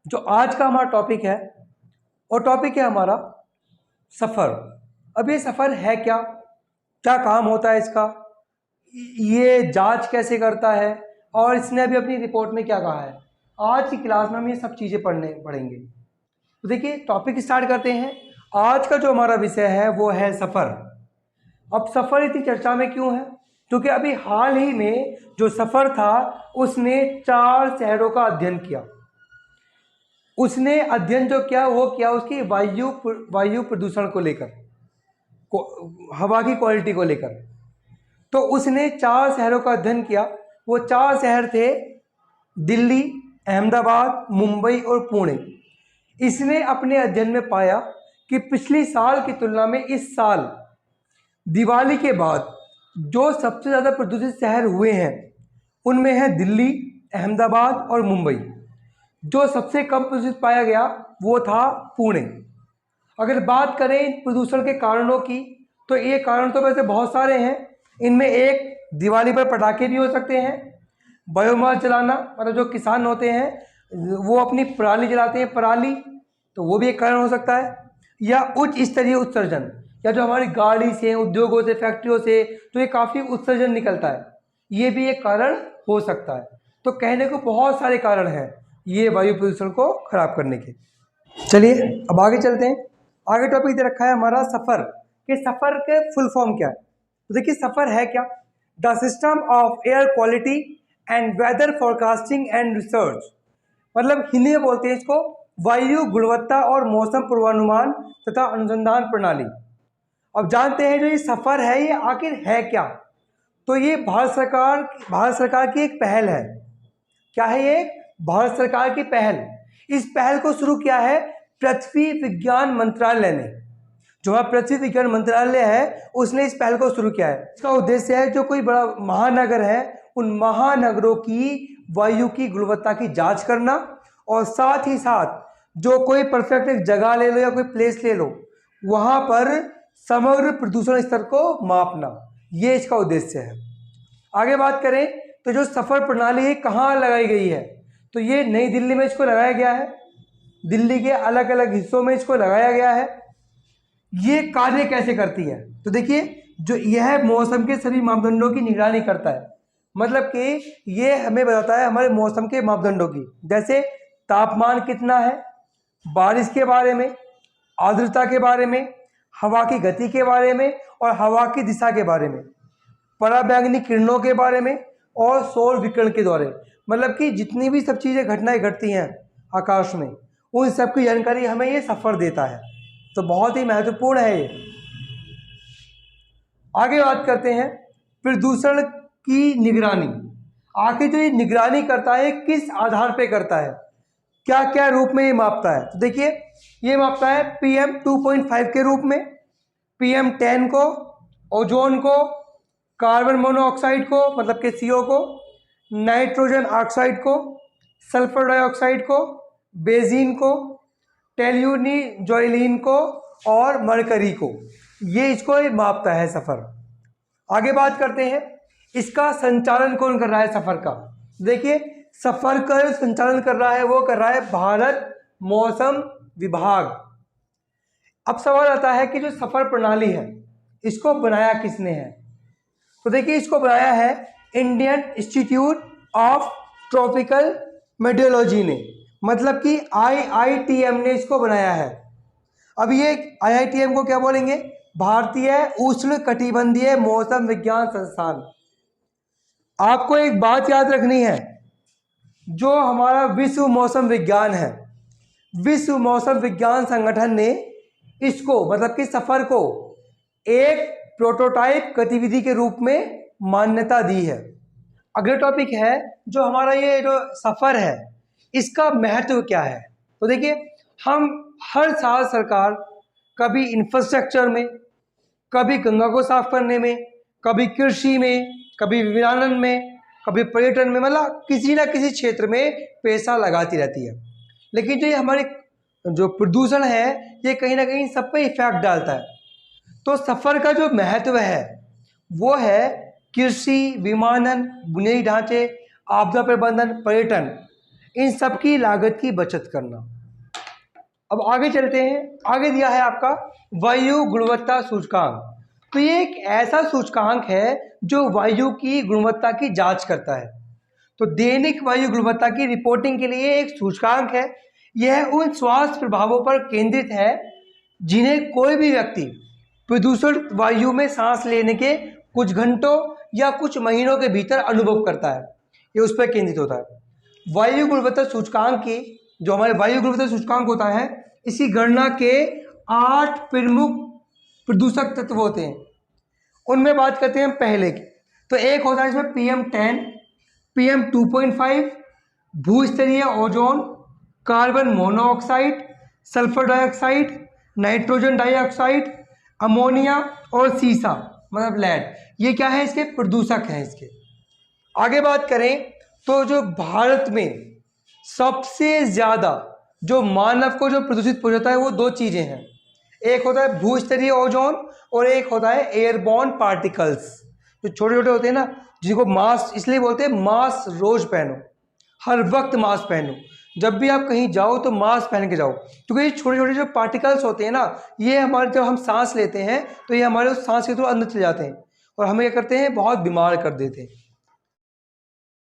जो आज का हमारा टॉपिक है वो टॉपिक है हमारा सफ़र। अब ये सफ़र है क्या, क्या काम होता है इसका, ये जांच कैसे करता है और इसने अभी अपनी रिपोर्ट में क्या कहा है। आज की क्लास में हम ये सब चीज़ें पढ़ेंगे। तो देखिए टॉपिक स्टार्ट करते हैं। आज का जो हमारा विषय है वो है सफ़र। अब सफ़र इतनी चर्चा में क्यों है? क्योंकि अभी हाल ही में जो सफ़र था उसने 4 शहरों का अध्ययन किया। उसने अध्ययन जो किया वो किया उसकी वायु प्रदूषण को लेकर, हवा की क्वालिटी को लेकर। तो उसने 4 शहरों का अध्ययन किया। वो 4 शहर थे दिल्ली, अहमदाबाद, मुंबई और पुणे। इसने अपने अध्ययन में पाया कि पिछले साल की तुलना में इस साल दिवाली के बाद जो सबसे ज़्यादा प्रदूषित शहर हुए हैं उनमें है दिल्ली, अहमदाबाद और मुंबई। जो सबसे कम प्रदूषित पाया गया वो था पुणे। अगर बात करें प्रदूषण के कारणों की तो ये कारण तो वैसे बहुत सारे हैं। इनमें एक दिवाली पर पटाखे भी हो सकते हैं, बायोमास जलाना, मतलब जो किसान होते हैं वो अपनी पराली जलाते हैं, पराली, तो वो भी एक कारण हो सकता है। या उच्च स्तरीय उत्सर्जन, या जो हमारी गाड़ी से, उद्योगों से, फैक्ट्रियों से तो ये काफ़ी उत्सर्जन निकलता है, ये भी एक कारण हो सकता है। तो कहने को बहुत सारे कारण हैं ये वायु प्रदूषण को खराब करने के। चलिए अब आगे चलते हैं। आगे टॉपिक दे रखा है हमारा सफ़र। कि सफ़र के फुल फॉर्म क्या है। तो देखिए सफ़र है क्या, the system of air quality and weather forecasting and research. मतलब हिंदी में बोलते हैं इसको वायु गुणवत्ता और मौसम पूर्वानुमान तथा अनुसंधान प्रणाली। अब जानते हैं जो ये सफ़र है ये आखिर है क्या। तो ये भारत सरकार की एक पहल है। क्या है ये? भारत सरकार की पहल। इस पहल को शुरू किया है पृथ्वी विज्ञान मंत्रालय ने। जो हमारा पृथ्वी विज्ञान मंत्रालय है उसने इस पहल को शुरू किया है। इसका उद्देश्य है जो कोई बड़ा महानगर है उन महानगरों की वायु की गुणवत्ता की जांच करना, और साथ ही साथ जो कोई परफेक्ट एक जगह ले लो या कोई प्लेस ले लो वहाँ पर समग्र प्रदूषण स्तर को मापना, ये इसका उद्देश्य है। आगे बात करें तो जो सफ़र प्रणाली है कहाँ लगाई गई है, तो ये नई दिल्ली में इसको लगाया गया है। दिल्ली के अलग अलग हिस्सों में इसको लगाया गया है। ये कार्य कैसे करती है? तो देखिए जो यह मौसम के सभी मापदंडों की निगरानी करता है। मतलब कि ये हमें बताता है हमारे मौसम के मापदंडों की, जैसे तापमान कितना है, बारिश के बारे में, आर्द्रता के बारे में, हवा की गति के बारे में और हवा की दिशा के बारे में, पराबैंगनी किरणों के बारे में और सौर विकिरण के द्वारा। मतलब कि जितनी भी सब चीज़ें घटनाएं घटती हैं आकाश में उन सब की जानकारी हमें ये सफ़र देता है। तो बहुत ही महत्वपूर्ण है ये। आगे बात करते हैं प्रदूषण की निगरानी। आखिर जो ये निगरानी करता है किस आधार पे करता है, क्या क्या रूप में ये मापता है? तो देखिए ये मापता है PM 2.5 के रूप में, PM 10 को, ओजोन को, कार्बन मोनोऑक्साइड को मतलब कि CO को, नाइट्रोजन ऑक्साइड को, सल्फर डाइऑक्साइड को, बेंजीन को, टेल्यूनी को और मरकरी को। ये इसको मापता है सफ़र। आगे बात करते हैं इसका संचालन कौन कर रहा है सफ़र का। देखिए सफ़र का जो संचालन कर रहा है वो कर रहा है भारत मौसम विभाग। अब सवाल आता है कि जो सफ़र प्रणाली है इसको बनाया किसने है। तो देखिए इसको बनाया है इंडियन इंस्टीट्यूट ऑफ ट्रॉपिकल मेडियोलॉजी ने, मतलब कि IITM ने इसको बनाया है। अब ये IITM को क्या बोलेंगे? भारतीय उष्ण कटिबंधीय मौसम विज्ञान संस्थान। आपको एक बात याद रखनी है, जो हमारा विश्व मौसम विज्ञान है, विश्व मौसम विज्ञान संगठन ने इसको मतलब कि सफ़र को एक प्रोटोटाइप गतिविधि के रूप में मान्यता दी है। अगला टॉपिक है जो हमारा ये जो सफ़र है इसका महत्व क्या है। तो देखिए हम हर साल सरकार कभी इंफ्रास्ट्रक्चर में, कभी गंगा को साफ करने में, कभी कृषि में, कभी विमानन में, कभी पर्यटन में, मतलब किसी ना किसी क्षेत्र में पैसा लगाती रहती है। लेकिन जो ये हमारे जो प्रदूषण है ये कहीं ना कहीं सब पे इफेक्ट डालता है। तो सफ़र का जो महत्व है वो है कृषि, विमानन, बुनियादी ढांचे, आपदा प्रबंधन, पर्यटन, इन सब की लागत की बचत करना। अब आगे चलते हैं। आगे दिया है आपका वायु गुणवत्ता सूचकांक। तो ये एक ऐसा सूचकांक है जो वायु की गुणवत्ता की जांच करता है। तो दैनिक वायु गुणवत्ता की रिपोर्टिंग के लिए एक सूचकांक है। यह उन स्वास्थ्य प्रभावों पर केंद्रित है जिन्हें कोई भी व्यक्ति प्रदूषित वायु में सांस लेने के कुछ घंटों या कुछ महीनों के भीतर अनुभव करता है। ये उस पर केंद्रित होता है। वायु गुणवत्ता सूचकांक की जो हमारे वायु गुणवत्ता सूचकांक होता है, इसी गणना के 8 प्रमुख प्रदूषक तत्व होते हैं। उनमें बात करते हैं हम पहले की। तो एक होता है इसमें PM10, PM2.5, भूस्तरीय ozone, carbon monoxide, sulphur dioxide, nitrogen dioxide, ammonia और सीसा मतलब लेड। ये क्या है? इसके प्रदूषक हैं इसके। आगे बात करें तो जो भारत में सबसे ज्यादा जो मानव को जो प्रदूषित पहुंचाता है वो दो चीजें हैं। एक होता है भूस्तरीय ओजोन और एक होता है एयरबॉर्न पार्टिकल्स, जो छोटे छोटे होते हैं ना, जिनको मास्क इसलिए बोलते हैं मास्क रोज पहनो, हर वक्त मास्क पहनो। जब भी आप कहीं जाओ तो मास्क पहन के जाओ, क्योंकि ये छोटे छोटे जो पार्टिकल्स होते हैं ना, ये हमारे जब हम सांस लेते हैं तो ये हमारे उस सांस के थ्रू अंदर चले जाते हैं और हमें क्या करते हैं? बहुत बीमार कर देते हैं।